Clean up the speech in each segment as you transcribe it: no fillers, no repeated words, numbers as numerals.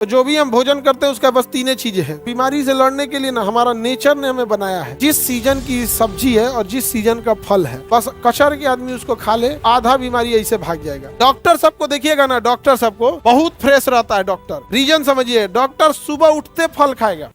तो जो भी हम भोजन करते हैं उसका बस तीन चीजें हैं। बीमारी से लड़ने के लिए ना हमारा नेचर ने हमें बनाया है, जिस सीजन की सब्जी है और जिस सीजन का फल है, बस कचर के आदमी उसको खा ले, आधा बीमारी ऐसे भाग जाएगा। डॉक्टर सबको देखिएगा ना, डॉक्टर सबको बहुत फ्रेश रहता है डॉक्टर। रीजन समझिए, डॉक्टर सुबह उठते फल खाएगा।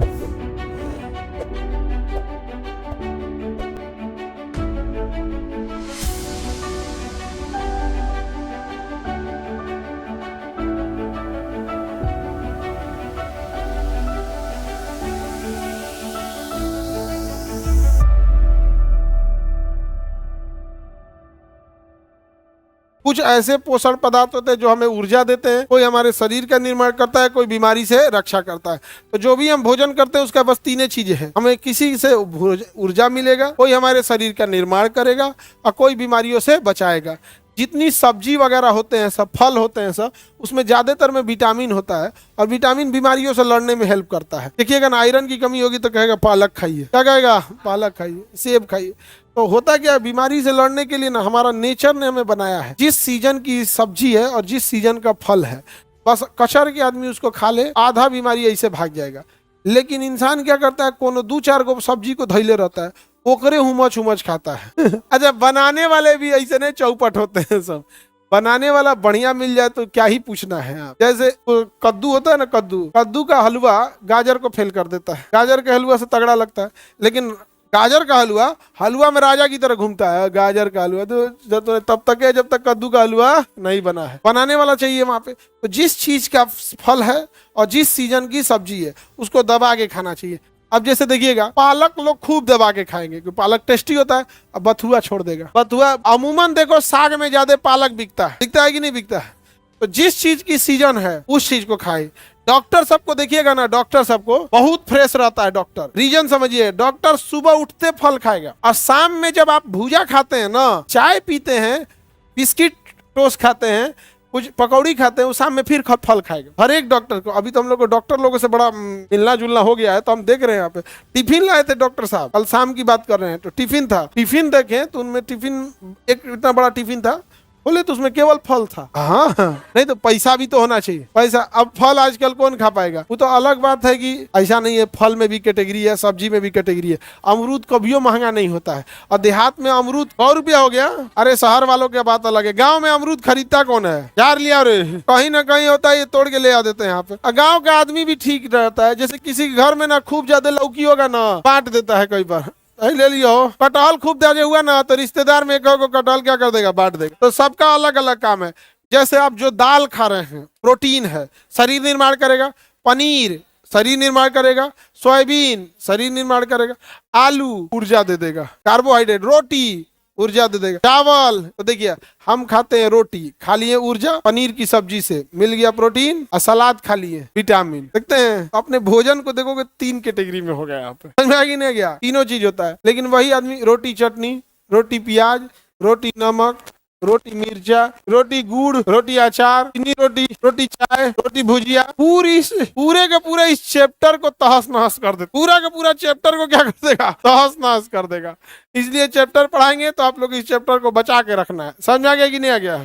कुछ ऐसे पोषण पदार्थ होते हैं जो हमें ऊर्जा देते हैं, कोई हमारे शरीर का निर्माण करता है, कोई बीमारी से रक्षा करता है। तो जो भी हम भोजन करते हैं उसका बस तीन चीजें हैं। हमें किसी से ऊर्जा मिलेगा, कोई हमारे शरीर का निर्माण करेगा और कोई बीमारियों से बचाएगा। जितनी सब्जी वगैरह होते हैं सब, फल होते हैं सब, उसमें ज्यादातर में विटामिन होता है और विटामिन बीमारियों से लड़ने में हेल्प करता है। देखिएगा ना, आयरन की कमी होगी तो कहेगा पालक खाइए, क्या कहेगा, पालक खाइए, सेब खाइए। तो होता क्या है, बीमारी से लड़ने के लिए ना हमारा नेचर ने हमें बनाया है, जिस सीजन की सब्जी है और जिस सीजन का फल है, बस कचर के आदमी उसको खा ले, आधा बीमारी ऐसे भाग जाएगा। लेकिन इंसान क्या करता है, कोनो दो चार गो सब्जी को धैले रहता है, ओकरे हुमच हुमच खाता है। अच्छा, बनाने वाले भी ऐसे नहीं चौपट होते हैं सब। बनाने वाला बढ़िया मिल जाए तो क्या ही पूछना है आप। जैसे कद्दू होता है ना, कद्दू का हलवा गाजर को फेल कर देता है। गाजर के हलवा से तगड़ा लगता है, लेकिन गाजर का हलवा में राजा की तरह घूमता है। गाजर का हलवा तो तब तक है जब तक कद्दू का हलवा नहीं बना है। बनाने वाला चाहिए वहां पे। तो जिस चीज का फल है और जिस सीजन की सब्जी है उसको दबा के खाना चाहिए। अब जैसे देखिएगा, पालक लोग खूब दबा के खाएंगे क्योंकि पालक टेस्टी होता है। अब बथुआ छोड़ देगा। बथुआ अमूमन देखो साग में ज्यादा पालक बिकता है कि नहीं बिकता है। तो जिस चीज की सीजन है उस चीज को खाए। डॉक्टर सबको देखिएगा ना, डॉक्टर सबको बहुत फ्रेश रहता है डॉक्टर। रीजन समझिए, डॉक्टर सुबह उठते फल खाएगा और शाम में जब आप भूजा खाते हैं ना, चाय पीते हैं, बिस्किट टोस्ट खाते हैं, कुछ पकौड़ी खाते हैं, उस शाम में फिर फल खाएगा। हर एक डॉक्टर को। अभी तो हम लोग को डॉक्टर लोगों से बड़ा मिलना जुलना हो गया है, तो हम देख रहे हैं यहाँ पे टिफिन लाए थे डॉक्टर साहब। कल शाम की बात कर रहे हैं तो टिफिन था, टिफिन देखें तो उनमें टिफिन एक इतना बड़ा टिफिन था, बोले तो उसमें केवल फल था। हाँ, नहीं तो पैसा भी तो होना चाहिए। पैसा, अब फल आजकल कौन खा पाएगा। वो तो अलग बात है कि ऐसा नहीं है, फल में भी कैटेगरी है, सब्जी में भी कैटेगरी है। अमरूद कभियो महंगा नहीं होता है। और देहात में अमरूद 100 रुपया हो गया। अरे शहर वालों की बात अलग है। गाँव में अमरूद खरीदता कौन है यार। लिया रे, कहीं ना कहीं होता है, ये तोड़ के ले आ देते हैं यहाँ पे। गाँव का आदमी भी ठीक रहता है। जैसे किसी घर में ना खूब ज्यादा लौकी होगा ना, बांट देता है कई बार। ले लियो। कटहल खूब ज्यादा हुआ ना तो रिश्तेदार में एक को कटहल क्या कर देगा, बांट देगा। तो सबका अलग अलग काम है। जैसे आप जो दाल खा रहे हैं, प्रोटीन है, शरीर निर्माण करेगा। पनीर शरीर निर्माण करेगा। सोयाबीन शरीर निर्माण करेगा। आलू ऊर्जा दे देगा। कार्बोहाइड्रेट, रोटी ऊर्जा दे देगा। चावल, तो देखिए हम खाते हैं रोटी, खा लिए ऊर्जा, पनीर की सब्जी से मिल गया प्रोटीन, और सलाद खा लिए विटामिन। देखते हैं अपने भोजन को देखोगे 3 कैटेगरी में हो गया यहाँ पे। समझ में आ गया नहीं गया, तीनों चीज होता है। लेकिन वही आदमी रोटी चटनी, रोटी प्याज, रोटी नमक, रोटी मिर्चा, रोटी गुड़, रोटी अचार, चीनी रोटी, रोटी चाय, रोटी भुजिया, पूरे के पूरे इस चैप्टर को तहस नहस कर दे। पूरा का पूरा चैप्टर को क्या कर देगा, तहस नहस कर देगा। इसलिए चैप्टर पढ़ाएंगे तो आप लोग इस चैप्टर को बचा के रखना है। समझ आ गया कि नहीं आ गया।